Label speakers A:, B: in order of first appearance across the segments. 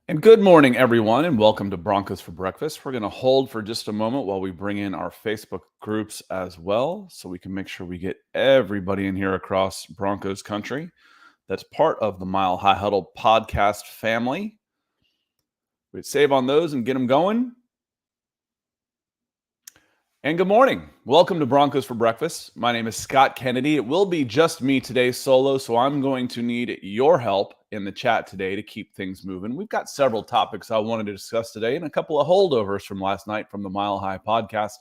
A: And good morning, everyone, and welcome to Broncos for Breakfast. We're going to hold for just a moment while we bring in our Facebook groups as well, so we can make sure we get everybody in here across Broncos country that's part of the Mile High Huddle podcast family. We'd save on those and get them going. And good morning. Welcome to Broncos for Breakfast. My name is Scott Kennedy. It will be just me today solo, so I'm going to need your help in the chat today to keep things moving. We've got several topics I wanted to discuss today and a couple of holdovers from last night from the Mile High podcast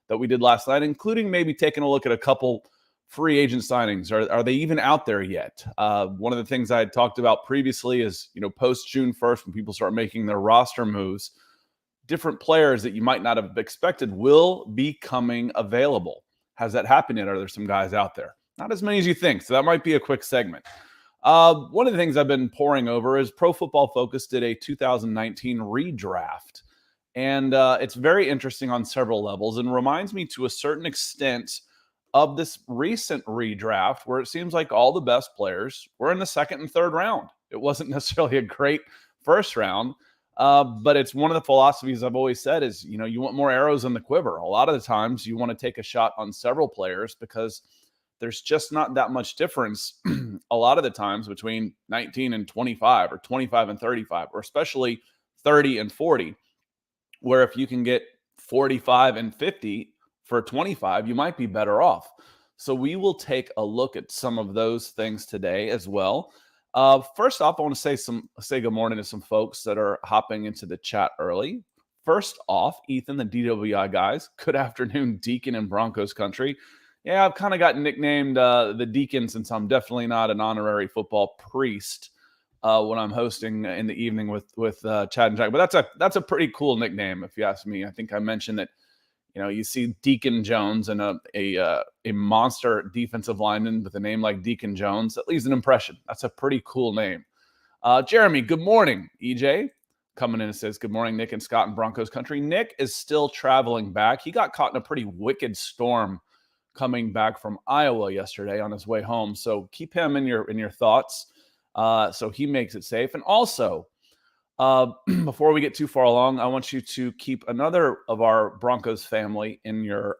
A: that we did last night, including maybe taking a look at a couple free agent signings. Are they even out there yet? One of the things I had talked about previously is, post June 1st, when people start making their roster moves, different players that you might not have expected will be coming available. Has that happened yet? Are there some guys out there? Not as many as you think. So that might be a quick segment. One of the things I've been poring over is Pro Football Focus did a 2019 redraft. And it's very interesting on several levels and reminds me to a certain extent of this recent redraft where it seems like all the best players were in the second and third round. It wasn't necessarily a great first round. But it's one of the philosophies I've always said is, you want more arrows in the quiver. A lot of the times you want to take a shot on several players because there's just not that much difference a lot of the times between 19 and 25 or 25 and 35, or especially 30 and 40, where if you can get 45 and 50 for 25, you might be better off. So we will take a look at some of those things today as well. First off, I want to say good morning to some folks that are hopping into the chat early. First off, Ethan, the DWI guys. Good afternoon, Deacon in Broncos country. Yeah, I've kind of got nicknamed the Deacon since I'm definitely not an honorary football priest when I'm hosting in the evening with Chad and Jack. But that's a pretty cool nickname, if you ask me. I think I mentioned that. You see Deacon Jones and a monster defensive lineman with a name like Deacon Jones. That leaves an impression. That's a pretty cool name. Jeremy, good morning. EJ coming in and says, good morning, Nick and Scott in Broncos country. Nick is still traveling back. He got caught in a pretty wicked storm coming back from Iowa yesterday on his way home. So keep him in your thoughts so he makes it safe. And also, before we get too far along, I want you to keep another of our Broncos family in your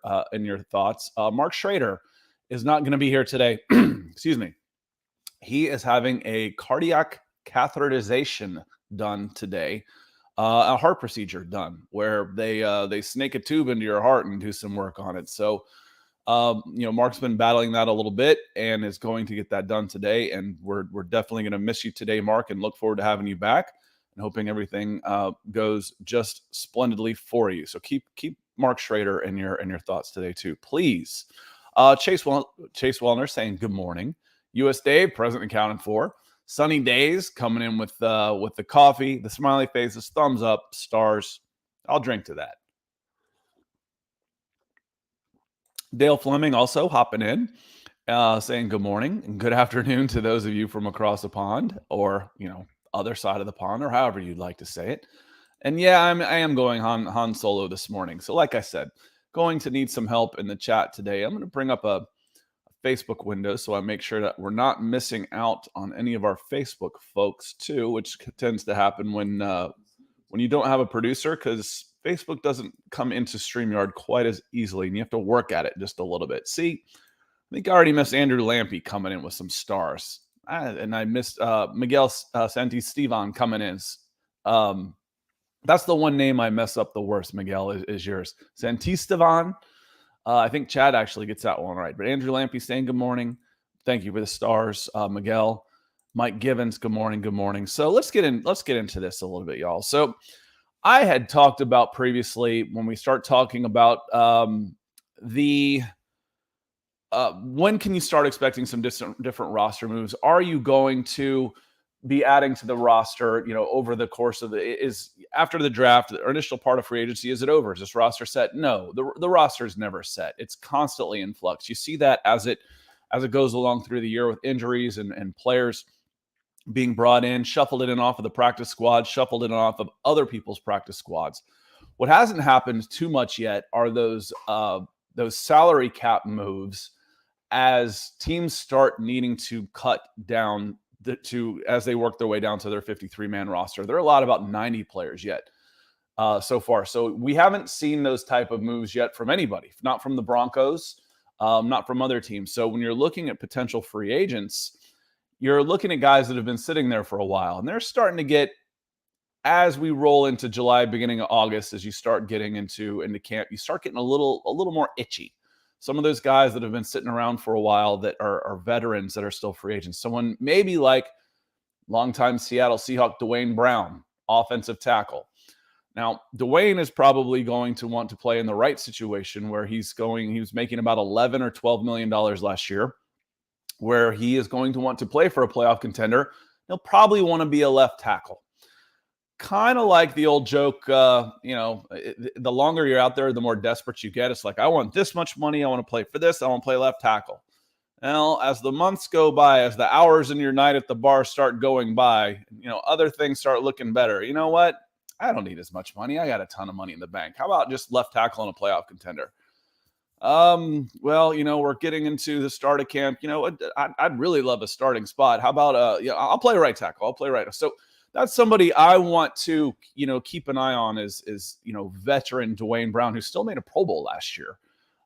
A: thoughts. Mark Schrader is not going to be here today. Excuse me. He is having a cardiac catheterization done today, a heart procedure done where they snake a tube into your heart and do some work on it. So, Mark's been battling that a little bit and is going to get that done today. And we're definitely going to miss you today, Mark, and look forward to having you back. And hoping everything goes just splendidly for you. So keep Mark Schrader in your thoughts today too, please. Chase Wellner saying good morning. U.S. Dave, present and accounted for. Sunny days coming in with the coffee, the smiley faces, thumbs up, stars. I'll drink to that. Dale Fleming also hopping in, saying good morning and good afternoon to those of you from across the pond, or other side of the pond, or however you'd like to say it. And yeah, I am going Han Solo this morning. So like I said, going to need some help in the chat today. I'm going to bring up a Facebook window so I make sure that we're not missing out on any of our Facebook folks too, which tends to happen when you don't have a producer, because Facebook doesn't come into StreamYard quite as easily, and you have to work at it just a little bit. See, I think I already missed Andrew Lampy coming in with some stars. And I missed Miguel Santisteban coming in. That's the one name I mess up the worst, Miguel, is yours. Santisteban. I think Chad actually gets that one right. But Andrew Lampy saying good morning. Thank you for the stars, Miguel. Mike Givens, good morning, good morning. So let's get into this a little bit, y'all. So I had talked about previously when we start talking about when can you start expecting some different roster moves? Are you going to be adding to the roster, over the course of is after the draft, the initial part of free agency, is it over? Is this roster set? No, the roster is never set. It's constantly in flux. You see that as it goes along through the year with injuries and players being brought in, shuffled in and off of the practice squad, shuffled in and off of other people's practice squads. What hasn't happened too much yet are those salary cap moves as teams start needing to cut down as they work their way down to their 53-man roster. There are a lot, about 90 players yet so far. So we haven't seen those type of moves yet from anybody, not from the Broncos, not from other teams. So when you're looking at potential free agents, you're looking at guys that have been sitting there for a while, and they're starting to get, as we roll into July, beginning of August, as you start getting into camp, you start getting a little more itchy. Some of those guys that have been sitting around for a while that are veterans that are still free agents. Someone maybe like longtime Seattle Seahawk Dwayne Brown, offensive tackle. Now, Dwayne is probably going to want to play in the right situation where he was making about $11 or $12 million last year, where he is going to want to play for a playoff contender. He'll probably want to be a left tackle. Kind of like the old joke, the longer you're out there, the more desperate you get. It's like, I want this much money. I want to play for this. I want to play left tackle. Well, as the months go by, as the hours in your night at the bar start going by, other things start looking better. You know what? I don't need as much money. I got a ton of money in the bank. How about just left tackle and a playoff contender? Well, we're getting into the start of camp. I'd really love a starting spot. How about, I'll play right tackle. I'll play right. So that's somebody I want to, keep an eye on is veteran Dwayne Brown, who still made a Pro Bowl last year.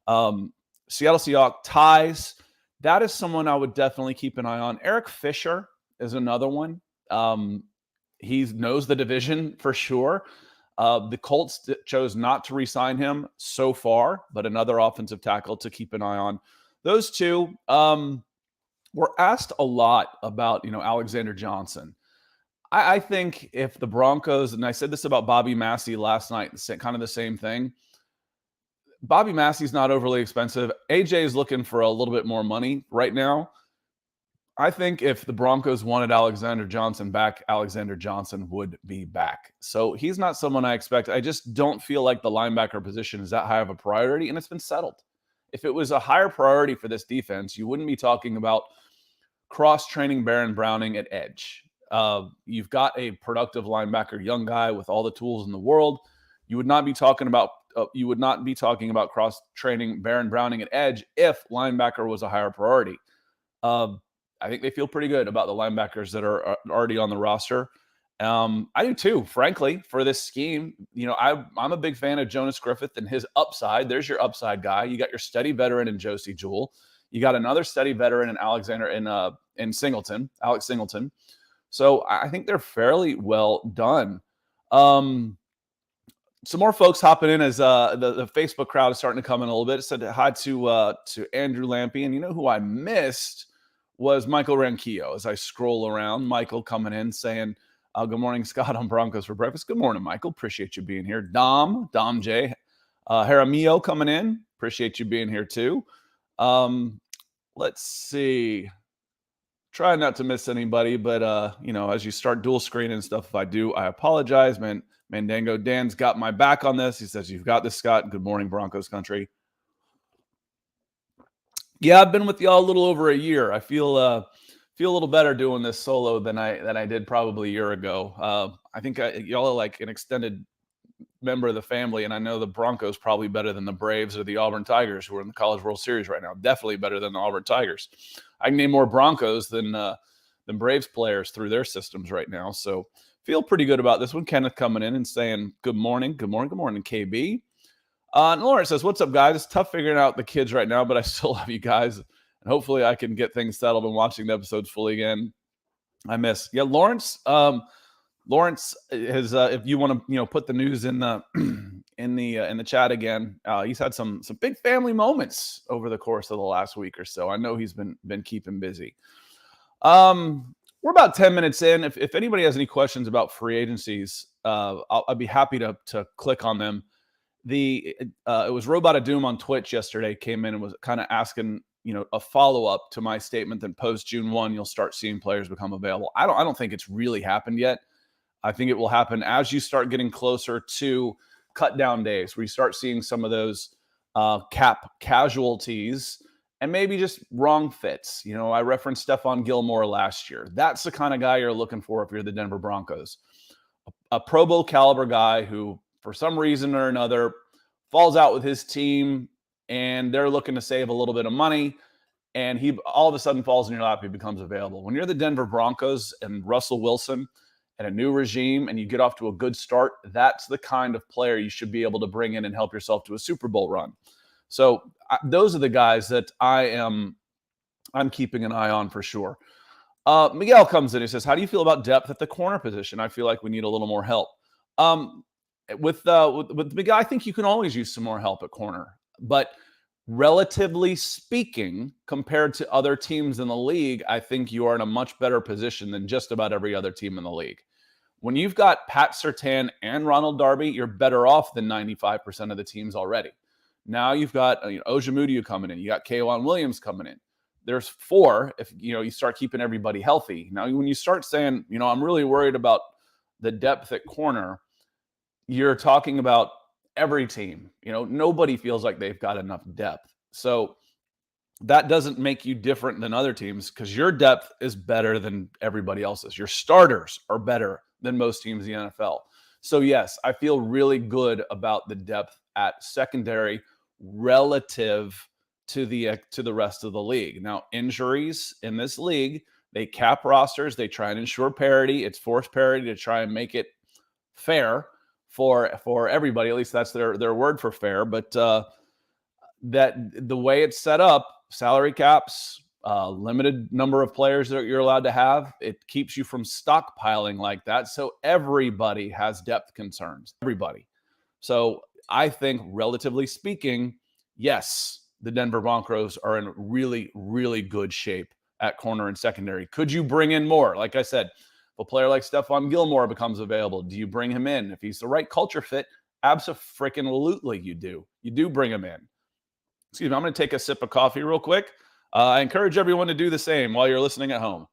A: Seattle Seahawks ties. That is someone I would definitely keep an eye on. Eric Fisher is another one. He knows the division for sure. The Colts chose not to re-sign him so far, but another offensive tackle to keep an eye on. Those two were asked a lot about, Alexander Johnson. I think if the Broncos, and I said this about Bobby Massey last night, kind of the same thing. Bobby Massey's not overly expensive. AJ is looking for a little bit more money right now. I think if the Broncos wanted Alexander Johnson back, Alexander Johnson would be back. So he's not someone I expect. I just don't feel like the linebacker position is that high of a priority, and it's been settled. If it was a higher priority for this defense, you wouldn't be talking about cross-training Baron Browning at edge. You've got a productive linebacker, young guy with all the tools in the world. You would not be talking about cross-training Baron Browning at edge if linebacker was a higher priority. I think they feel pretty good about the linebackers that are already on the roster. I do too, frankly, for this scheme. I'm a big fan of Jonas Griffith and his upside. There's your upside guy. You got your steady veteran in Josie Jewell. You got another steady veteran in Alex Singleton. So I think they're fairly well done. Some more folks hopping in as the Facebook crowd is starting to come in a little bit. Said hi to Andrew Lampy, and who I missed was Michael Ranquillo. As I scroll around, Michael coming in saying, good morning, Scott, on Broncos for breakfast. Good morning, Michael. Appreciate you being here. Dom J. Jaramillo coming in. Appreciate you being here too. Let's see. Try not to miss anybody, but as you start dual screen and stuff, if I do, I apologize. Mandango Dan's got my back on this. He says, "You've got this, Scott. Good morning, Broncos country." Yeah, I've been with y'all a little over a year. I feel a little better doing this solo than I did probably a year ago. I think y'all are like an extended member of the family, and I know the Broncos probably better than the Braves or the Auburn Tigers, who are in the College World Series right now. Definitely better than the Auburn Tigers. I can name more Broncos than Braves players through their systems right now. So feel pretty good about this one. Kenneth coming in and saying, good morning, KB. And Lawrence says, what's up, guys? It's tough figuring out the kids right now, but I still love you guys. And hopefully I can get things settled and watching the episodes fully again. I miss. Yeah, Lawrence. Lawrence has, if you want to, put the news in the in the chat again. He's had some big family moments over the course of the last week or so. I know he's been keeping busy. We're about 10 minutes in. If anybody has any questions about free agencies, I'd be happy to click on them. It was Robot of Doom on Twitch yesterday came in and was kind of asking, a follow-up to my statement that post June 1, you'll start seeing players become available. I don't think it's really happened yet. I think it will happen as you start getting closer to cut down days, where you start seeing some of those cap casualties and maybe just wrong fits. I referenced Stephon Gilmore last year. That's the kind of guy you're looking for if you're the Denver Broncos. A Pro Bowl caliber guy who, for some reason or another, falls out with his team and they're looking to save a little bit of money. and he all of a sudden falls in your lap, he becomes available. When you're the Denver Broncos and Russell Wilson and a new regime and you get off to a good start, that's the kind of player you should be able to bring in and help yourself to a Super Bowl run. So those are the guys that I'm keeping an eye on for sure. Miguel comes in. He says, how do you feel about depth at the corner position? I feel like we need a little more help. With Miguel, I think you can always use some more help at corner. But relatively speaking, compared to other teams in the league, I think you are in a much better position than just about every other team in the league. When you've got Pat Surtain and Ronald Darby, you're better off than 95% of the teams already. Now you've got Ojemudia coming in. You got K'Wan Williams coming in. There's 4 if you start keeping everybody healthy. Now, when you start saying, I'm really worried about the depth at corner, you're talking about every team. Nobody feels like they've got enough depth. So that doesn't make you different than other teams because your depth is better than everybody else's. Your starters are better than most teams in the NFL. So yes, I feel really good about the depth at secondary relative to the rest of the league. Now, injuries in this league, they cap rosters, they try and ensure parity. It's forced parity to try and make it fair for everybody. At least that's their word for fair. But that the way it's set up, salary caps, limited number of players that you're allowed to have, it keeps you from stockpiling like that. So everybody has depth concerns. Everybody. So I think, relatively speaking, yes, the Denver Broncos are in really, really good shape at corner and secondary. Could you bring in more? Like I said, if a player like Stephon Gilmore becomes available, do you bring him in? If he's the right culture fit, abso-freaking-lutely you do. You do bring him in. Excuse me, I'm going to take a sip of coffee real quick. I encourage everyone to do the same while you're listening at home.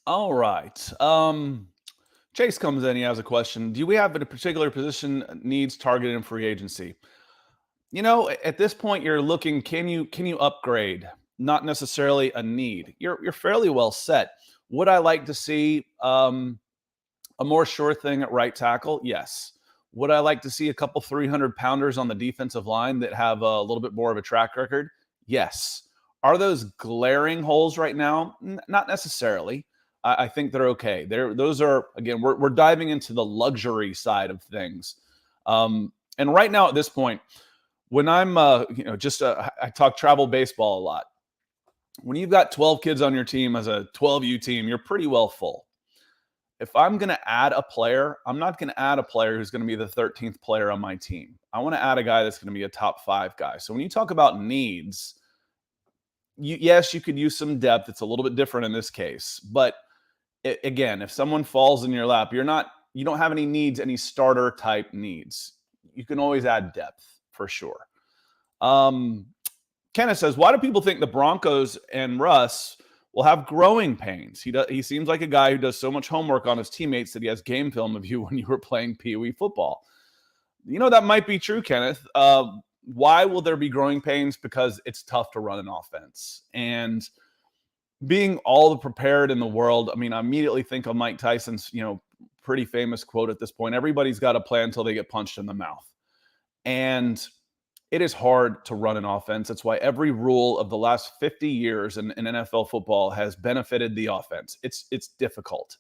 A: All right. Chase comes in. He has a question. Do we have a particular position needs targeted in free agency? At this point, you're looking, can you upgrade? Not necessarily a need. You're fairly well set. Would I like to see a more sure thing at right tackle? Yes. Would I like to see a couple 300-pounders on the defensive line that have a little bit more of a track record? Yes. Are those glaring holes right now? Not necessarily. I think they're okay. Those are, again, we're diving into the luxury side of things. And right now at this point, when I'm, I talk travel baseball a lot. When you've got 12 kids on your team as a 12U team, you're pretty well full. If I'm going to add a player, I'm not going to add a player who's going to be the 13th player on my team. I want to add a guy that's going to be a top 5 guy. So when you talk about needs, yes, you could use some depth. It's a little bit different in this case. But again, if someone falls in your lap, you don't have any needs, any starter type needs. You can always add depth for sure. Kenneth says, why do people think the Broncos and Russ will have growing pains? He seems like a guy who does so much homework on his teammates that he has game film of you when you were playing Pee Wee football. That might be true, Kenneth. Why will there be growing pains? Because it's tough to run an offense. And being all the prepared in the world, I immediately think of Mike Tyson's, pretty famous quote at this point. Everybody's got a plan until they get punched in the mouth. And it is hard to run an offense. That's why every rule of the last 50 years in NFL football has benefited the offense. It's difficult.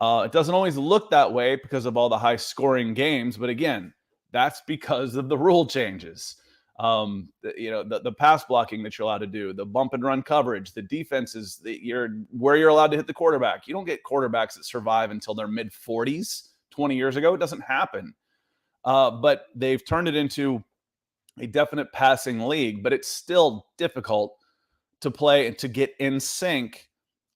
A: It doesn't always look that way because of all the high-scoring games. But again, that's because of the rule changes. The pass blocking that you're allowed to do, the bump and run coverage, the defenses where you're allowed to hit the quarterback. You don't get quarterbacks that survive until their mid-40s. 20 years ago, it doesn't happen. But they've turned it into a definite passing league, but it's still difficult to play and to get in sync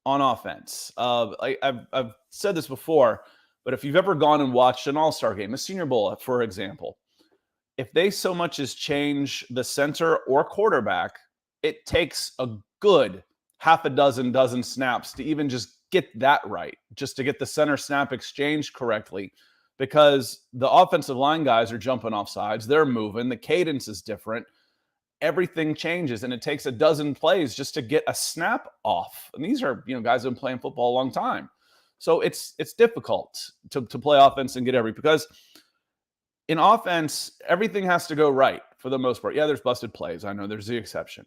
A: on offense. I've said this before, but if you've ever gone and watched an all-star game, a Senior Bowl, for example, if they so much as change the center or quarterback, it takes a good half a dozen snaps to even just get that right, just to get the center snap exchanged correctly. Because the offensive line guys are jumping off sides. They're moving. The cadence is different. Everything changes, and it takes a dozen plays just to get a snap off. And these are, guys who have been playing football a long time. So it's difficult to play offense and get because in offense, everything has to go right for the most part. Yeah, there's busted plays. I know there's the exception.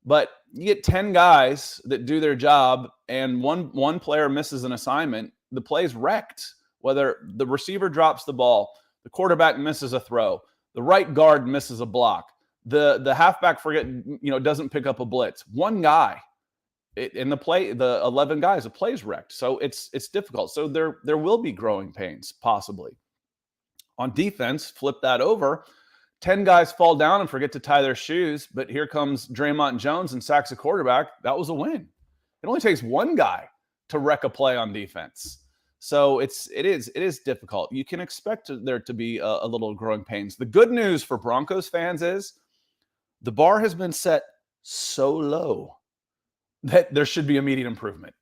A: But you get 10 guys that do their job and one player misses an assignment, the play's wrecked. Whether the receiver drops the ball, the quarterback misses a throw, the right guard misses a block, the halfback doesn't pick up a blitz. One guy in the 11 guys, the play's wrecked. So it's difficult. So there will be growing pains possibly. On defense, flip that over. 10 guys fall down and forget to tie their shoes, but here comes Draymond Jones and sacks a quarterback. That was a win. It only takes one guy to wreck a play on defense. So it is difficult. You can expect there to be a little growing pains. The good news for Broncos fans is the bar has been set so low that there should be immediate improvement.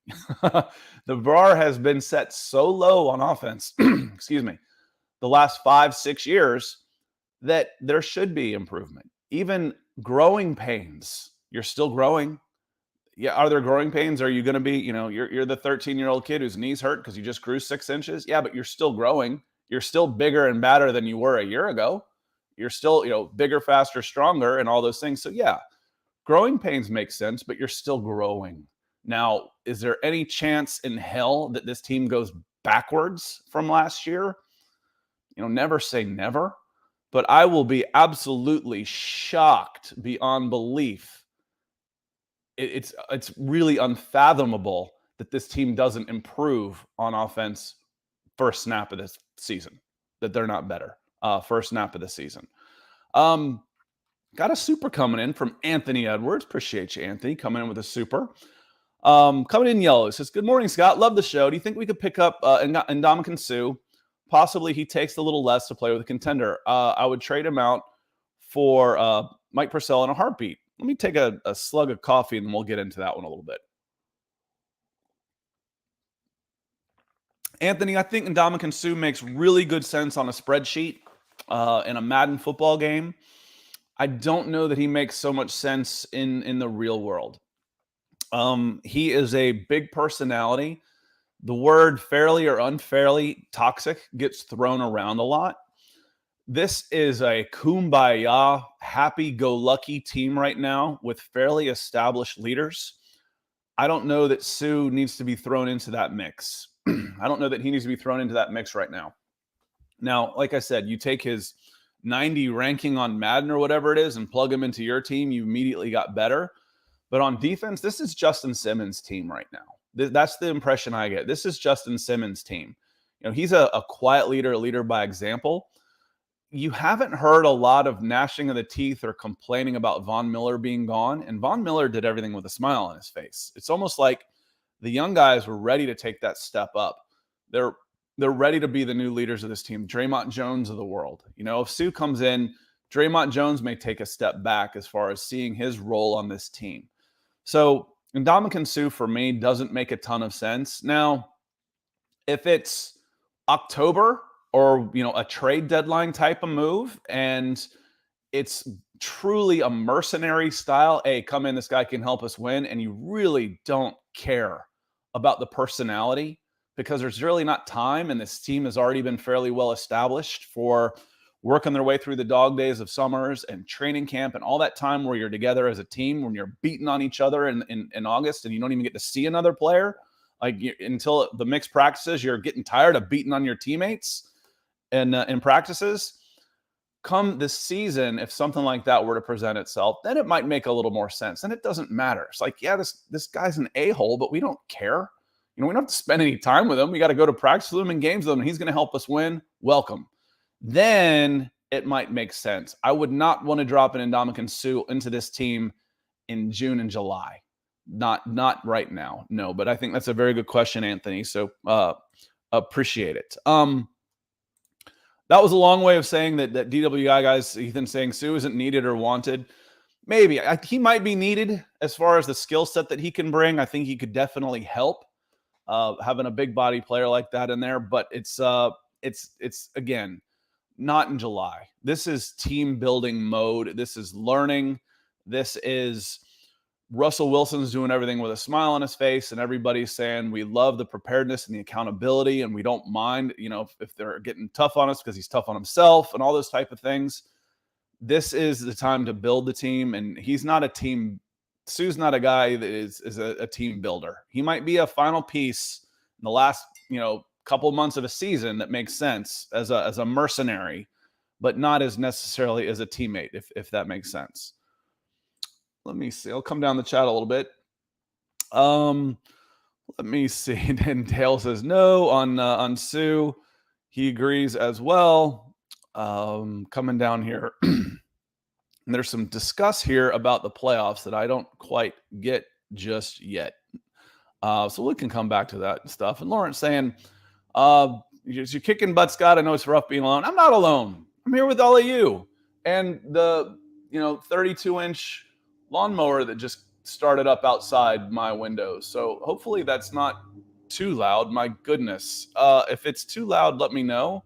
A: The bar has been set so low on offense, excuse me, the last 5-6 years, that there should be improvement. Even growing pains, you're still growing. Yeah, are there growing pains? Are you going to be, you're the 13-year-old kid whose knees hurt because you just grew 6 inches? Yeah, but you're still growing. You're still bigger and badder than you were a year ago. You're still, bigger, faster, stronger, and all those things. So yeah, growing pains make sense, but you're still growing. Now, is there any chance in hell that this team goes backwards from last year? Never say never. But I will be absolutely shocked beyond belief. It's really unfathomable that this team doesn't improve on offense first snap of this season, that they're not better first snap of the season. Got a super coming in from Anthony Edwards. Appreciate you, Anthony, coming in with a super. Coming in yellow. Says, good morning, Scott. Love the show. Do you think we could pick up Ndamukong Suh? Possibly he takes a little less to play with a contender. I would trade him out for Mike Purcell in a heartbeat. Let me take a slug of coffee and then we'll get into that one a little bit. Anthony, I think Ndamukong Suh makes really good sense on a spreadsheet in a Madden football game. I don't know that he makes so much sense in the real world. He is a big personality. The word fairly or unfairly toxic gets thrown around a lot. This is a kumbaya, happy-go-lucky team right now with fairly established leaders. I don't know that Suh needs to be thrown into that mix. I don't know that he needs to be thrown into that mix right now. Now, like I said, you take his 90 ranking on Madden or whatever it is and plug him into your team, you immediately got better. But on defense, this is Justin Simmons' team right now. That's the impression I get. This is Justin Simmons' team. He's a quiet leader, a leader by example. You haven't heard a lot of gnashing of the teeth or complaining about Von Miller being gone. And Von Miller did everything with a smile on his face. It's almost like the young guys were ready to take that step up. They're ready to be the new leaders of this team. Draymond Jones of the world. If Suh comes in, Draymond Jones may take a step back as far as seeing his role on this team. So Ndamukong Suh for me doesn't make a ton of sense. Now, if it's October or a trade deadline type of move and it's truly a mercenary style, hey, come in, this guy can help us win, and you really don't care about the personality because there's really not time, and this team has already been fairly well established for working their way through the dog days of summers and training camp and all that time where you're together as a team, when you're beating on each other in August and you don't even get to see another player. Until the mixed practices, you're getting tired of beating on your teammates and in practices. Come this season, if something like that were to present itself, then it might make a little more sense. And it doesn't matter. It's like, yeah, this guy's an a-hole, but we don't care. We don't have to spend any time with him. We got to go to practice with him and games with him, and he's going to help us win. Welcome. Then it might make sense. I would not want to drop an Ndamukong Suh into this team in June and July. Not right now. No, but I think that's a very good question, Anthony. So appreciate it. That was a long way of saying that DWI guys, Ethan saying Suh isn't needed or wanted. Maybe. He might be needed as far as the skill set that he can bring. I think he could definitely help having a big body player like that in there. But it's again, not in July. This is team building mode. This is learning. This is Russell Wilson's doing everything with a smile on his face, and everybody's saying we love the preparedness and the accountability, and we don't mind, if they're getting tough on us because he's tough on himself and all those type of things. this is the time to build the team. And Sue's not a guy that is a team builder. He might be a final piece in the last, couple months of a season that makes sense as a mercenary, but not as necessarily as a teammate, if that makes sense. Let me see. I'll come down the chat a little bit. Let me see. And Dale says no on Sue. He agrees as well. Coming down here. And there's some discuss here about the playoffs that I don't quite get just yet. So we can come back to that stuff. And Lawrence saying, you're kicking butt, Scott. I know it's rough being alone. I'm not alone. I'm here with all of you. And the 32-inch lawnmower that just started up outside my window. So hopefully that's not too loud. My goodness. If it's too loud, let me know.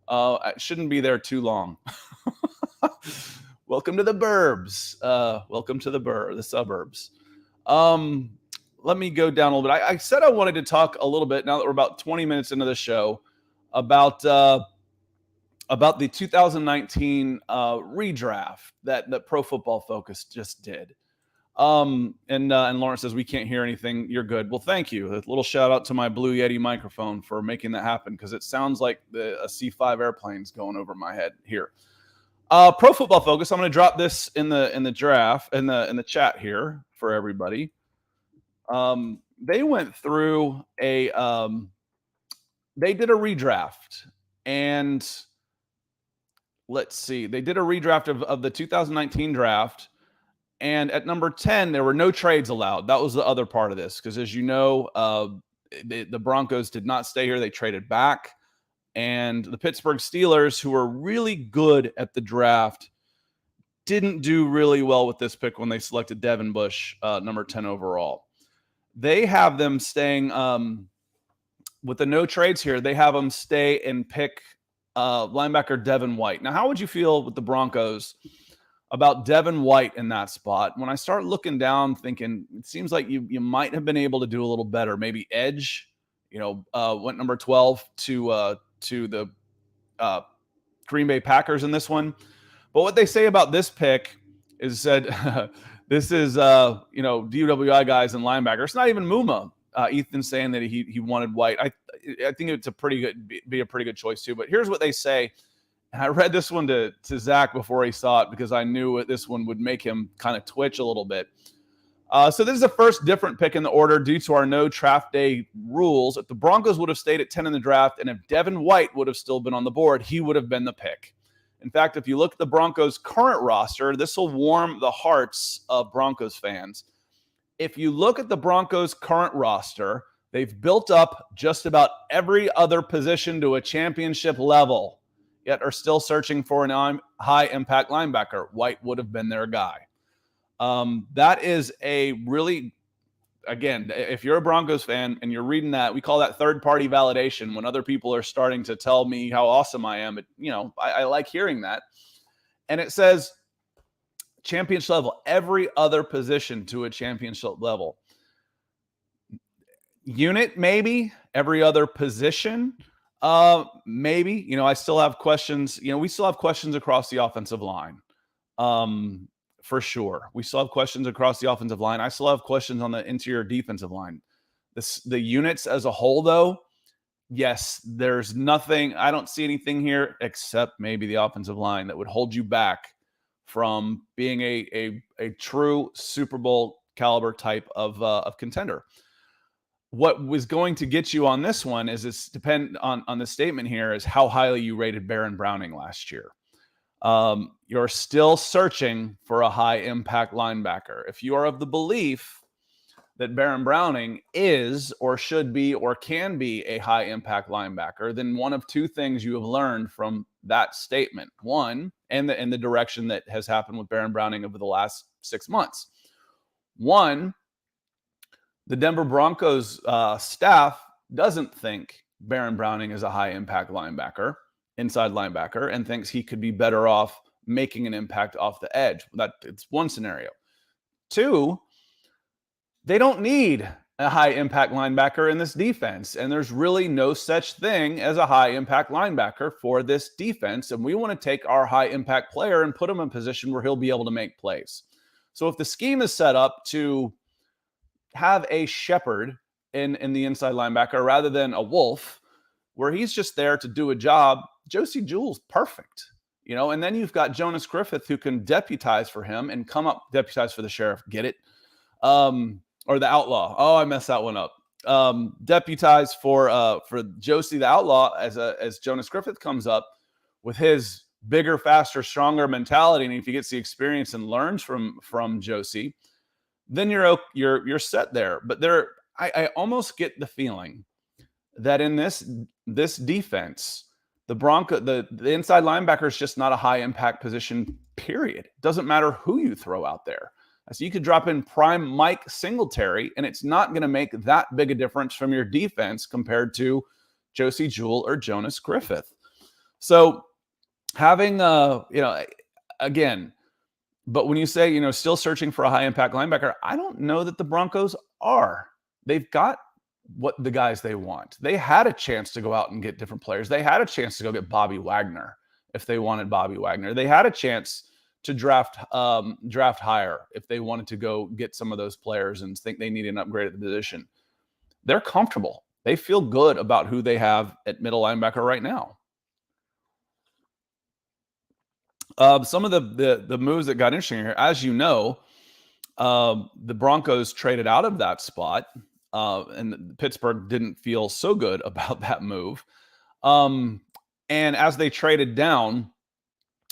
A: I shouldn't be there too long. Welcome to the burbs. Welcome to the suburbs. Let me go down a little bit. I said I wanted to talk a little bit, now that we're about 20 minutes into the show, about the 2019 redraft that Pro Football Focus just did. And Lawrence says, we can't hear anything. You're good. Well, thank you. A little shout out to my Blue Yeti microphone for making that happen, because it sounds like a C-5 airplane's going over my head here. Pro Football Focus. I'm going to drop this in the draft in the chat here for everybody. They went through they did a redraft, and let's see, they did a redraft of the 2019 draft. And at number 10, there were no trades allowed. That was the other part of this, because as you know, the Broncos did not stay here. They traded back. And the Pittsburgh Steelers, who were really good at the draft, didn't do really well with this pick when they selected Devin Bush, number 10 overall. They have them staying with the no trades here. They have them stay and pick linebacker Devin White. Now, how would you feel with the Broncos about Devin White in that spot? When I start looking down, thinking it seems like you might have been able to do a little better. Maybe edge, went number 12 to the Green Bay Packers in this one. But what they say about this pick is said this is DWI guys and linebackers. It's not even Muma. Ethan saying that he wanted White. I think it's a pretty good choice too. But here's what they say. And I read this one to Zach before he saw it, because I knew this one would make him kind of twitch a little bit. So this is the first different pick in the order due to our no draft day rules. If the Broncos would have stayed at 10 in the draft, and if Devin White would have still been on the board, he would have been the pick. In fact, if you look at the Broncos' current roster, this will warm the hearts of Broncos fans. If you look at the Broncos' current roster, they've built up just about every other position to a championship level, yet are still searching for a high-impact linebacker. White would have been their guy. That is a really, again, if you're a Broncos fan and you're reading that, we call that third-party validation, when other people are starting to tell me how awesome I am. I like hearing that. And it says championship level, every other position to a championship level. Unit, maybe. Every other position, maybe. I still have questions. We still have questions across the offensive line. For sure. We still have questions across the offensive line. I still have questions on the interior defensive line. The units as a whole, though, yes, there's nothing. I don't see anything here except maybe the offensive line that would hold you back from being a true Super Bowl caliber type of contender. What was going to get you on this one is it's depend on the statement here is how highly you rated Baron Browning last year. You're still searching for a high impact linebacker. If you are of the belief that Baron Browning is or should be or can be a high impact linebacker, then one of two things you have learned from that statement. One, and the direction that has happened with Baron Browning over the last 6 months. One, the Denver Broncos staff doesn't think Baron Browning is a high impact linebacker, inside linebacker, and thinks he could be better off making an impact off the edge. It's one scenario. Two, they don't need a high impact linebacker in this defense. And there's really no such thing as a high impact linebacker for this defense. And we want to take our high impact player and put him in a position where he'll be able to make plays. So if the scheme is set up to have a shepherd in the inside linebacker rather than a wolf, where he's just there to do a job, Josie Jewell's perfect. And then you've got Jonas Griffith who can deputize for him and deputize for the sheriff. Get it? Or the outlaw. Oh, I messed that one up. Deputize for Josie the outlaw as Jonas Griffith comes up with his bigger, faster, stronger mentality, and if he gets the experience and learns from Josie, then you're set there. But I almost get the feeling that in this defense, the inside linebacker is just not a high impact position, period. It doesn't matter who you throw out there. So you could drop in prime Mike Singletary, and it's not going to make that big a difference from your defense compared to Josie Jewell or Jonas Griffith. So having, again, but when you say, still searching for a high impact linebacker, I don't know that the Broncos are. They've got what the guys they want. They had a chance to go out and get different players. They had a chance to go get Bobby Wagner if they wanted Bobby Wagner. They had a chance to draft higher if they wanted to go get some of those players and think they need an upgrade at the position. They're comfortable. They feel good about who they have at middle linebacker right now. Some of the moves that got interesting here, as you know, the Broncos traded out of that spot, and Pittsburgh didn't feel so good about that move. And as they traded down,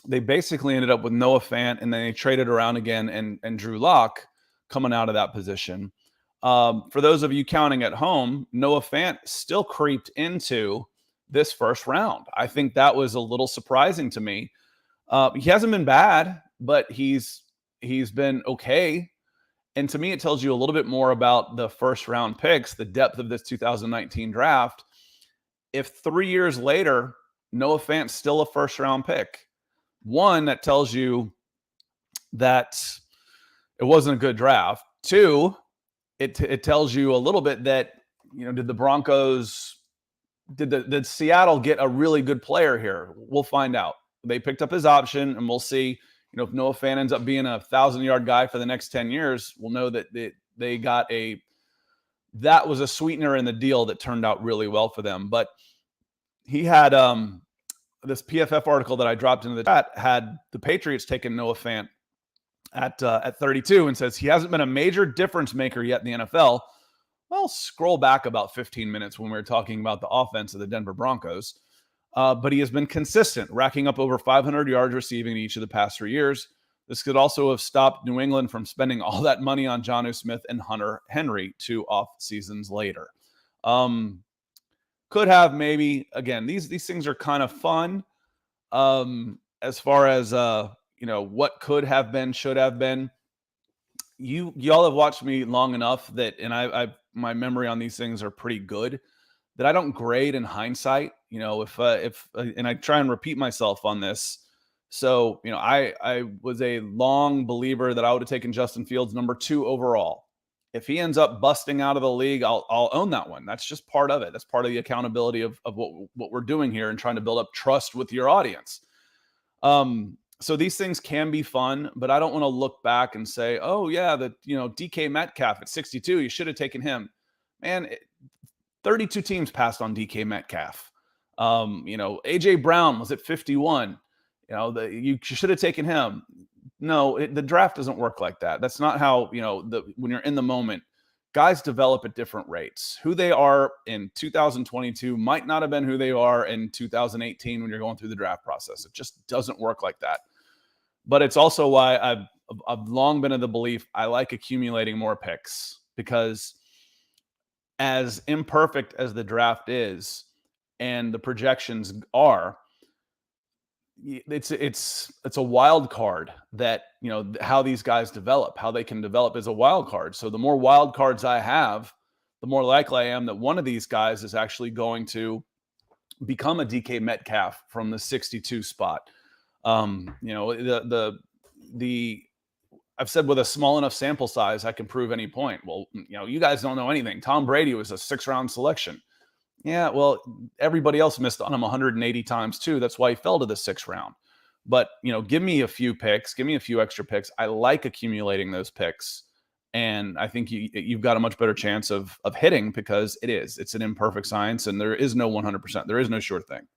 A: they basically ended up with Noah Fant, and then they traded around again and Drew Lock coming out of that position. For those of you counting at home, Noah Fant still creeped into this first round. I think that was a little surprising to me. He hasn't been bad, but he's been okay. And to me, it tells you a little bit more about the first round picks, the depth of this 2019 draft. If 3 years later, Noah Fant's still a first round pick, one, that tells you that it wasn't a good draft. Two, it tells you a little bit that, did the Broncos, did Seattle get a really good player here? We'll find out. They picked up his option, and we'll see, if Noah Fant ends up being a 1,000-yard guy for the next 10 years, we'll know that they got that was a sweetener in the deal that turned out really well for them. But he had this PFF article that I dropped into the chat had the Patriots taking Noah Fant at 32 and says he hasn't been a major difference maker yet in the NFL. Well, scroll back about 15 minutes when we were talking about the offense of the Denver Broncos. But he has been consistent, racking up over 500 yards receiving in each of the past 3 years. This could also have stopped New England from spending all that money on Jonnu Smith and Hunter Henry 2 off seasons later. Could have, maybe. Again, these things are kind of fun as far as what could have been, should have been. Y'all have watched me long enough that, and I my memory on these things are pretty good, that I don't grade in hindsight. If and I try and repeat myself on this. So, I was a long believer that I would have taken Justin Fields number 2 overall. If he ends up busting out of the league, I'll own that one. That's just part of it. That's part of the accountability of what we're doing here and trying to build up trust with your audience. So these things can be fun, but I don't want to look back and say, oh yeah, DK Metcalf at 62, you should have taken him. Man, 32 teams passed on DK Metcalf. AJ Brown was at 51. You should have taken him. No, the draft doesn't work like that. That's not how, when you're in the moment, guys develop at different rates. Who they are in 2022 might not have been who they are in 2018 when you're going through the draft process. It just doesn't work like that. But it's also why I've long been of the belief I like accumulating more picks, because as imperfect as the draft is and the projections are, it's a wild card that, how these guys develop, how they can develop is a wild card. So the more wild cards I have, the more likely I am that one of these guys is actually going to become a DK Metcalf from the 62 spot. I I've said with a small enough sample size, I can prove any point. Well, you guys don't know anything. Tom Brady was a 6th-round selection. Yeah, well, everybody else missed on him 180 times too. That's why he fell to the 6th round. But, give me a few picks, give me a few extra picks. I like accumulating those picks. And I think you've got a much better chance of hitting because it's an imperfect science and there is no 100%. There is no sure thing.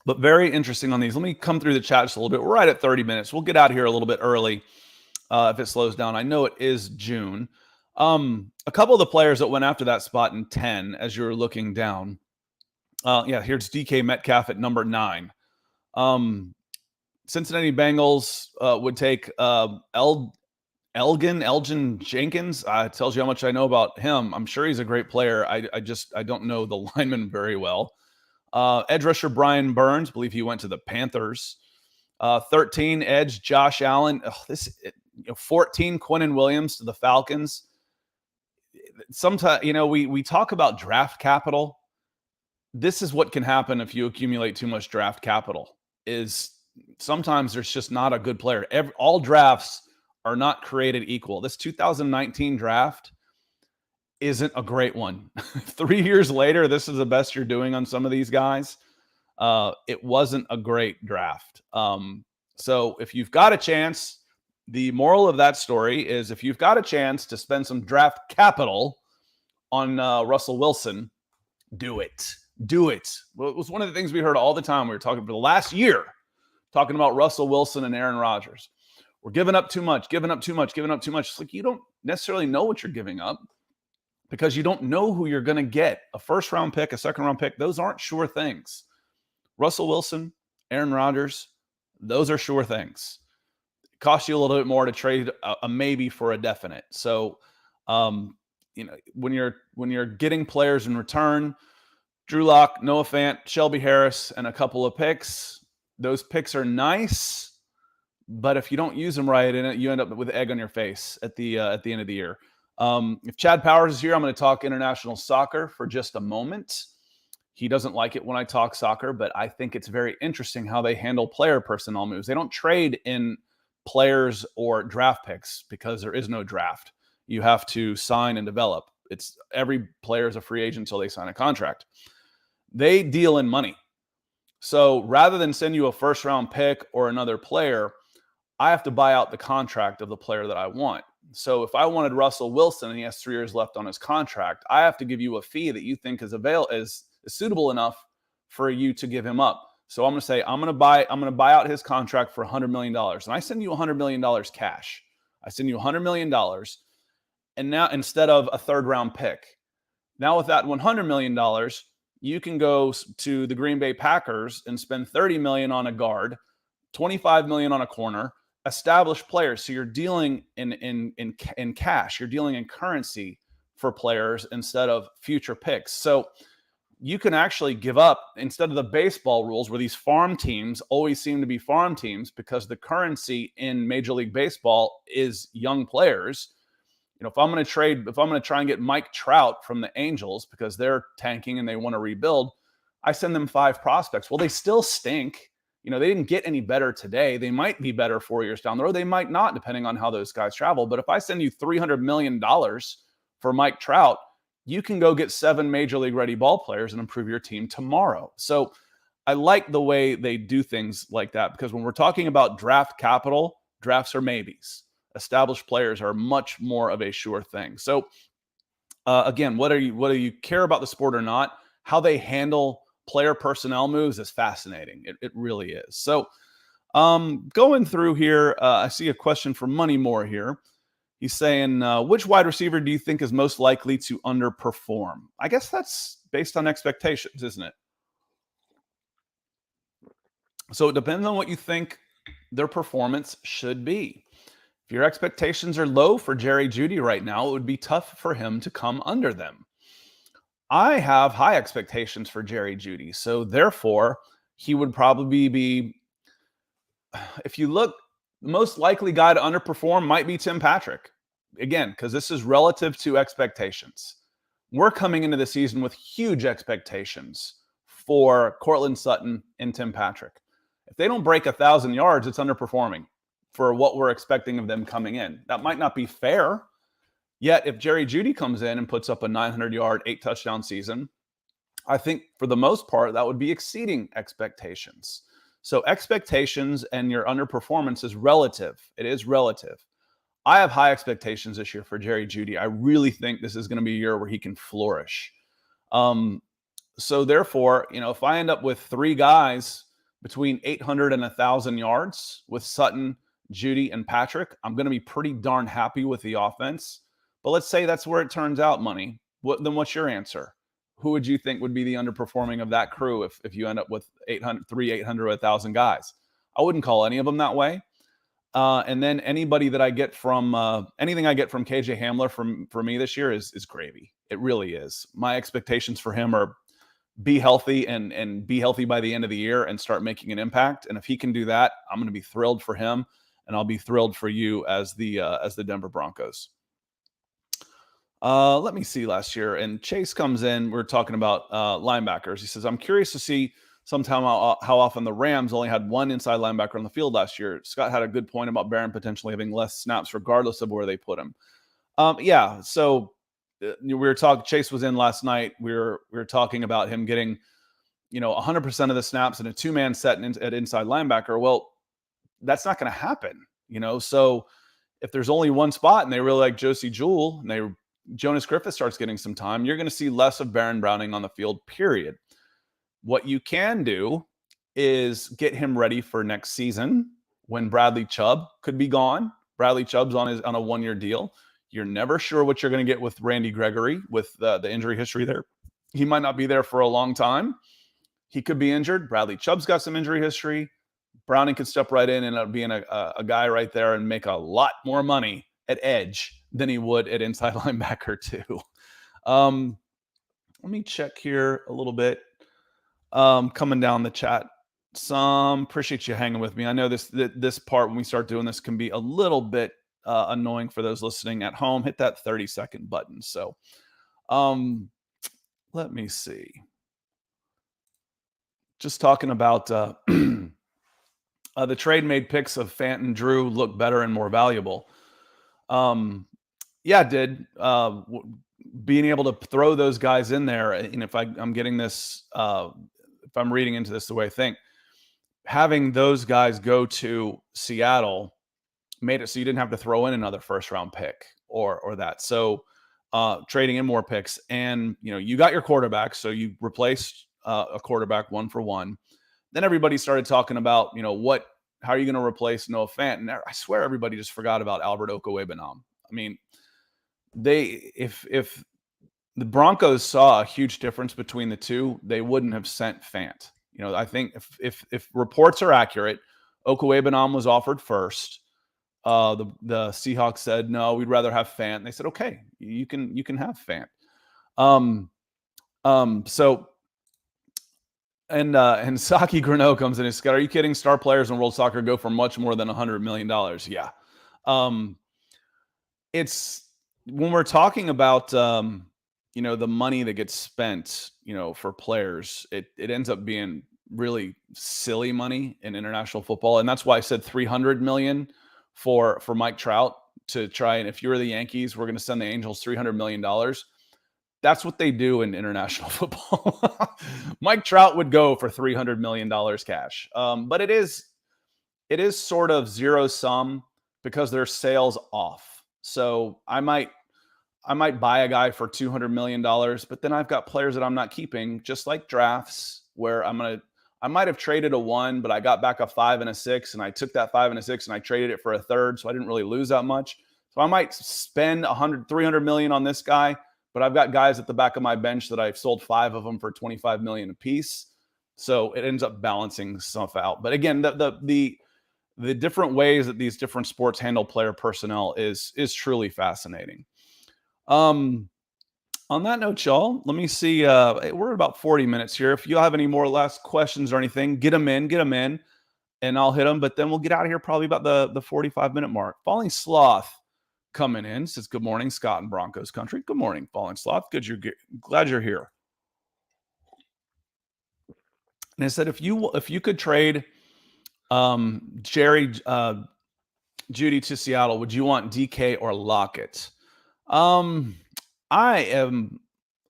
A: But very interesting on these. Let me come through the chat just a little bit. We're right at 30 minutes. We'll get out of here a little bit early if it slows down. I know it is June. A couple of the players that went after that spot in 10 as you're looking down. Here's DK Metcalf at number 9. Cincinnati Bengals would take Elgin Jenkins. Tells you how much I know about him. I'm sure he's a great player. I don't know the lineman very well. Edge rusher Brian Burns, believe he went to the Panthers. 13 edge Josh Allen. 14 Quinnen Williams to the Falcons. Sometimes, we talk about draft capital. This is what can happen if you accumulate too much draft capital. Is sometimes there's just not a good player. All drafts are not created equal. This 2019 draft isn't a great one. 3 years later, this is the best you're doing on some of these guys. It wasn't a great draft. So if you've got a chance, the moral of that story is if you've got a chance to spend some draft capital on Russell Wilson, do it. Do it. Well, it was one of the things we heard all the time. We were talking for the last year, talking about Russell Wilson and Aaron Rodgers. We're giving up too much, giving up too much, giving up too much. It's like you don't necessarily know what you're giving up because you don't know who you're going to get. A 1st-round pick, a 2nd-round pick, those aren't sure things. Russell Wilson, Aaron Rodgers, those are sure things. It costs you a little bit more to trade a maybe for a definite. So, when you're getting players in return, Drew Lock, Noah Fant, Shelby Harris, and a couple of picks, those picks are nice, but if you don't use them right, you end up with egg on your face at the end of the year. If Chad Powers is here, I'm going to talk international soccer for just a moment. He doesn't like it when I talk soccer, but I think it's very interesting how they handle player personnel moves. They don't trade in players or draft picks because there is no draft. You have to sign and develop. It's every player is a free agent until they sign a contract. They deal in money. So rather than send you a 1st-round pick or another player, I have to buy out the contract of the player that I want. So if I wanted Russell Wilson and he has 3 years left on his contract, I have to give you a fee that you think is suitable enough for you to give him up. So I'm going to say I'm going to buy out his contract for $100 million, and I send you $100 million cash. I send you $100 million, and now instead of a 3rd-round pick, now with that $100 million, you can go to the Green Bay Packers and spend $30 million on a guard, $25 million on a corner, established players. So you're dealing in cash. You're dealing in currency for players instead of future picks. So you can actually give up instead of the baseball rules where these farm teams always seem to be farm teams because the currency in Major League Baseball is young players. If I'm going to try and get Mike Trout from the Angels because they're tanking and they want to rebuild, I send them 5 prospects. Well, they still stink. They didn't get any better today. They might be better 4 years down the road. They might not, depending on how those guys travel. But if I send you $300 million for Mike Trout, you can go get 7 Major League ready ball players and improve your team tomorrow. So I like the way they do things like that because when we're talking about draft capital, drafts are maybes. Established players are much more of a sure thing. So again, whether you care about the sport or not, how they handle player personnel moves is fascinating. It really is. So going through here, I see a question from Money Moore here. He's saying, which wide receiver do you think is most likely to underperform? I guess that's based on expectations, isn't it? So it depends on what you think their performance should be. If your expectations are low for Jerry Jeudy right now, it would be tough for him to come under them. I have high expectations for Jerry Jeudy, so therefore he would probably be, if you look, the most likely guy to underperform might be Tim Patrick. Again, because this is relative to expectations. We're coming into the season with huge expectations for Cortland Sutton and Tim Patrick. If they don't break 1,000 yards, it's underperforming for what we're expecting of them coming in. That might not be fair. Yet, if Jerry Jeudy comes in and puts up a 900-yard, 8-touchdown season, I think for the most part, that would be exceeding expectations. So expectations and your underperformance is relative. It is relative. I have high expectations this year for Jerry Jeudy. I really think this is going to be a year where he can flourish. So therefore, if I end up with three guys between 800 and 1,000 yards with Sutton, Jeudy, and Patrick, I'm going to be pretty darn happy with the offense. But let's say that's where it turns out, money. Then what's your answer? Who would you think would be the underperforming of that crew if you end up with 800, 1,000 guys? I wouldn't call any of them that way. And then anybody that I get from anything I get from KJ Hamler for me this year is gravy. It really is. My expectations for him are be healthy and be healthy by the end of the year and start making an impact. And if he can do that, I'm going to be thrilled for him, and I'll be thrilled for you as the Denver Broncos. Let me see last year. And Chase comes in. We're talking about linebackers. He says, I'm curious to see sometime how often the Rams only had one inside linebacker on the field last year. Scott had a good point about Barron potentially having less snaps regardless of where they put him. Yeah. So we were talking, Chase was in last night. We were talking about him getting, 100% of the snaps in a two-man set at inside linebacker. Well, that's not going to happen, So if there's only one spot and they really like Josie Jewell and Jonas Griffith starts getting some time, you're going to see less of Baron Browning on the field, period. What you can do is get him ready for next season when Bradley Chubb could be gone. Bradley Chubb's on a 1-year deal. You're never sure what you're going to get with Randy Gregory with the injury history there. He might not be there for a long time. He could be injured. Bradley Chubb's got some injury history. Browning could step right in and end up being a guy right there and make a lot more money at edge than he would at inside linebacker too. Let me check here a little bit. Coming down the chat. Appreciate you hanging with me. I know this part when we start doing this can be a little bit annoying for those listening at home. Hit that 30-second button. So let me see. Just talking about the trade made picks of Fant and Drew look better and more valuable. Yeah, it did. Being able to throw those guys in there, and if I'm getting this, if I'm reading into this the way I think, having those guys go to Seattle made it so you didn't have to throw in another first-round pick or that. So trading in more picks, and you got your quarterback, so you replaced a quarterback 1-for-1. Then everybody started talking about how are you going to replace Noah Fant? And I swear everybody just forgot about Albert Okwuegbunam. I mean, if the Broncos saw a huge difference between the two, they wouldn't have sent Fant. I think if reports are accurate, Okwuegbunam was offered first. The Seahawks said no, we'd rather have Fant. And they said okay, you can have Fant. So. And Saki Grano comes in and says, are you kidding? Star players in world soccer go for much more than $100 million. Yeah. It's when we're talking about, the money that gets spent, for players, it ends up being really silly money in international football. And that's why I said 300 million for Mike Trout to try. And if you're the Yankees, we're going to send the Angels $300 million. That's what they do in international football. Mike Trout would go for $300 million cash. But it is sort of zero sum because their sales off. So I might buy a guy for $200 million, but then I've got players that I'm not keeping, just like drafts where I might have traded a 1, but I got back a 5 and a 6, and I took that 5 and a 6 and I traded it for a third. So I didn't really lose that much. So I might spend 300 million on this guy, but I've got guys at the back of my bench that I've sold 5 of them for 25 million a piece. So it ends up balancing stuff out. But again, the different ways that these different sports handle player personnel is truly fascinating. On that note, y'all, let me see. We're about 40 minutes here. If you have any more last questions or anything, get them in, and I'll hit them. But then we'll get out of here probably about the 45-minute mark. Falling Sloth coming in says, good morning, Scott and Broncos country. Good morning, Falling Sloth. Glad you're here. And I said, if you could trade Jerry, Judy to Seattle. Would you want DK or Lockett? Um, I am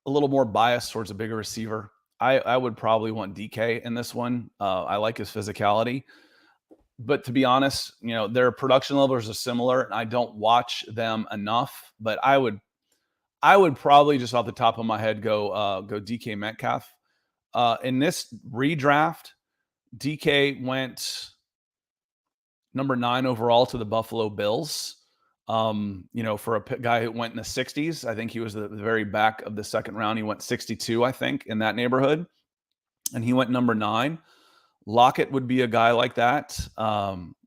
A: a little more biased towards a bigger receiver. I would probably want DK in this one. I like his physicality, but to be honest, their production levels are similar, and I don't watch them enough. But I would probably just off the top of my head go DK Metcalf. In this redraft, DK went number 9 overall to the Buffalo Bills. For a guy who went in the 60s, I think he was the very back of the second round. He went 62, I think, in that neighborhood, and he went number 9. Lockett would be a guy like that.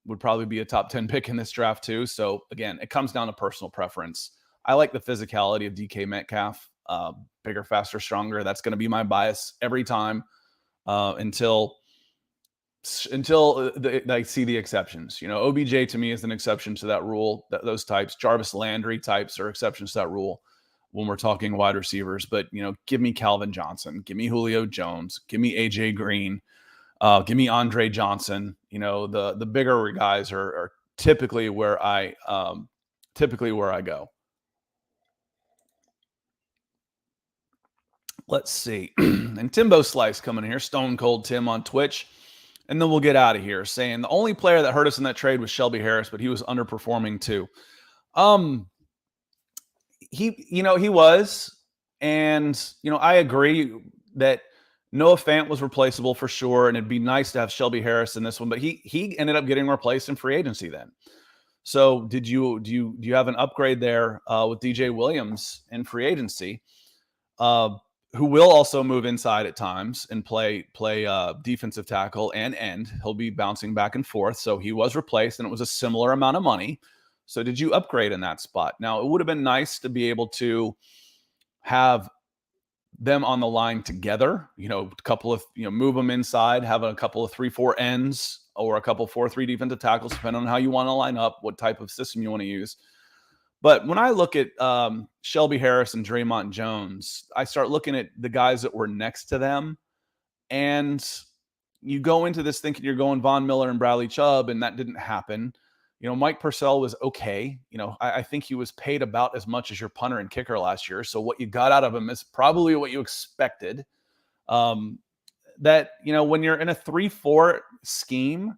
A: Would probably be a top 10 pick in this draft too. So again, it comes down to personal preference. I like the physicality of DK Metcalf. Bigger, faster, stronger. That's going to be my bias every time until I see the exceptions. OBJ to me is an exception to that rule. Those types, Jarvis Landry types, are exceptions to that rule when we're talking wide receivers. But give me Calvin Johnson, give me Julio Jones, give me AJ Green, give me Andre Johnson. The bigger guys are typically where I go. Let's see. And Timbo Slice coming here, Stone Cold Tim on Twitch. And then we'll get out of here saying the only player that hurt us in that trade was Shelby Harris, but he was underperforming too. He was. And, I agree that Noah Fant was replaceable for sure. And it'd be nice to have Shelby Harris in this one, but he ended up getting replaced in free agency then. So do you have an upgrade there with DJ Williams in free agency? Who will also move inside at times and play defensive tackle and end. He'll be bouncing back and forth. So he was replaced, and it was a similar amount of money. So did you upgrade in that spot? Now, it would have been nice to be able to have them on the line together, a couple of, move them inside, have a couple of 3-4 ends or a couple 4-3 defensive tackles, depending on how you want to line up, what type of system you want to use. But when I look at Shelby Harris and Draymond Jones, I start looking at the guys that were next to them. And you go into this thinking you're going Von Miller and Bradley Chubb, and that didn't happen. Mike Purcell was okay. I think he was paid about as much as your punter and kicker last year. So what you got out of him is probably what you expected. When you're in a 3-4 scheme,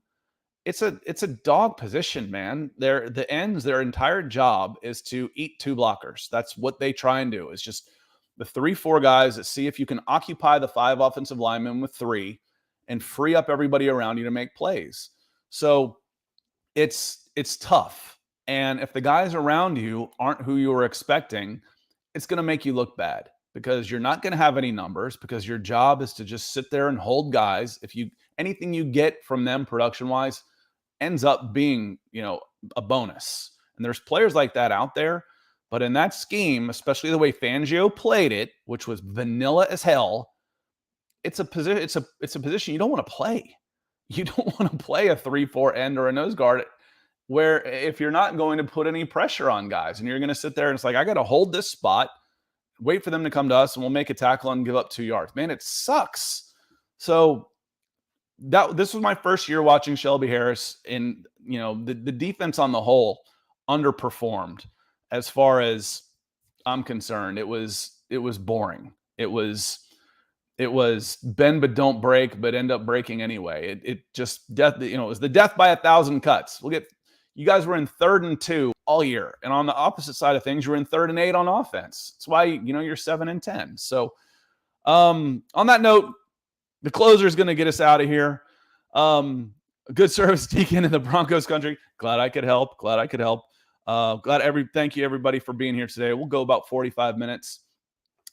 A: it's a dog position, man. The ends, their entire job is to eat 2 blockers. That's what they try and do. It's just the 3-4 guys that see if you can occupy the 5 offensive linemen with 3 and free up everybody around you to make plays. So it's tough. And if the guys around you aren't who you were expecting, it's going to make you look bad because you're not going to have any numbers because your job is to just sit there and hold guys. Anything you get from them production-wise ends up being, a bonus. And there's players like that out there. But in that scheme, especially the way Fangio played it, which was vanilla as hell, it's a position you don't want to play. You don't want to play a 3-4 end or a nose guard where if you're not going to put any pressure on guys and you're going to sit there and it's like, I got to hold this spot, wait for them to come to us, and we'll make a tackle and give up 2 yards. Man, it sucks. So this was my first year watching Shelby Harris, and the defense on the whole underperformed as far as I'm concerned. It was boring. It was bend but don't break, but end up breaking anyway. It just death. It was the death by 1,000 cuts. You guys were in 3rd and 2 all year, and on the opposite side of things, you were in 3rd and 8 on offense. That's why you're 7 and 10. So on that note, the closer is going to get us out of here. Good service, Deacon, in the Broncos country. Glad I could help. Thank you everybody for being here today. We'll go about 45 minutes.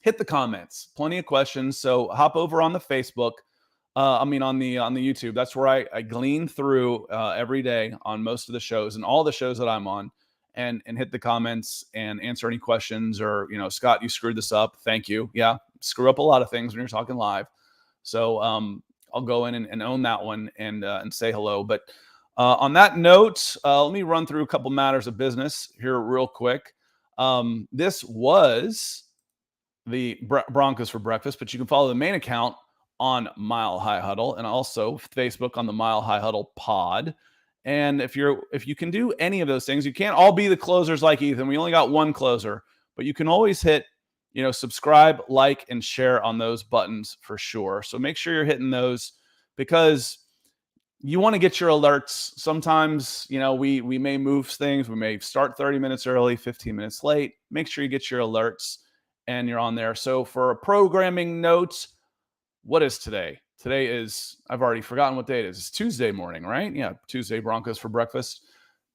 A: Hit the comments. Plenty of questions. So hop over on the Facebook. On the YouTube. That's where I glean through every day on most of the shows and all the shows that I'm on, and hit the comments and answer any questions or, Scott, you screwed this up. Thank you. Yeah, screw up a lot of things when you're talking live. So I'll go in and own that one and say hello. But on that note, let me run through a couple matters of business here real quick. This was the Broncos for Breakfast, but you can follow the main account on Mile High Huddle, and also Facebook on the Mile High Huddle Pod. And if you can do any of those things, you can't all be the closers like Ethan. We only got one closer, but you can always hit, subscribe, like, and share on those buttons for sure. So make sure you're hitting those, because you want to get your alerts. Sometimes, we may move things. We may start 30 minutes early, 15 minutes late. Make sure you get your alerts and you're on there. So for a programming note, what is today? Today is, I've already forgotten what day it is. It's Tuesday morning, right? Yeah, Tuesday, Broncos for breakfast.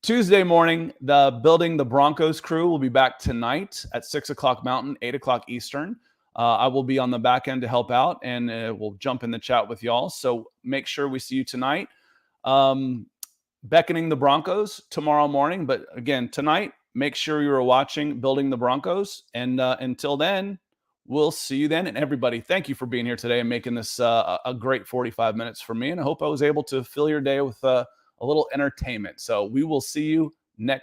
A: Tuesday morning, the Building the Broncos crew will be back tonight at 6 o'clock Mountain, 8 o'clock Eastern. I will be on the back end to help out, and we'll jump in the chat with y'all. So make sure we see you tonight. Beckoning the Broncos tomorrow morning. But again, tonight, make sure you are watching Building the Broncos. And until then, we'll see you then. And everybody, thank you for being here today and making this a great 45 minutes for me. And I hope I was able to fill your day with a little entertainment. So we will see you next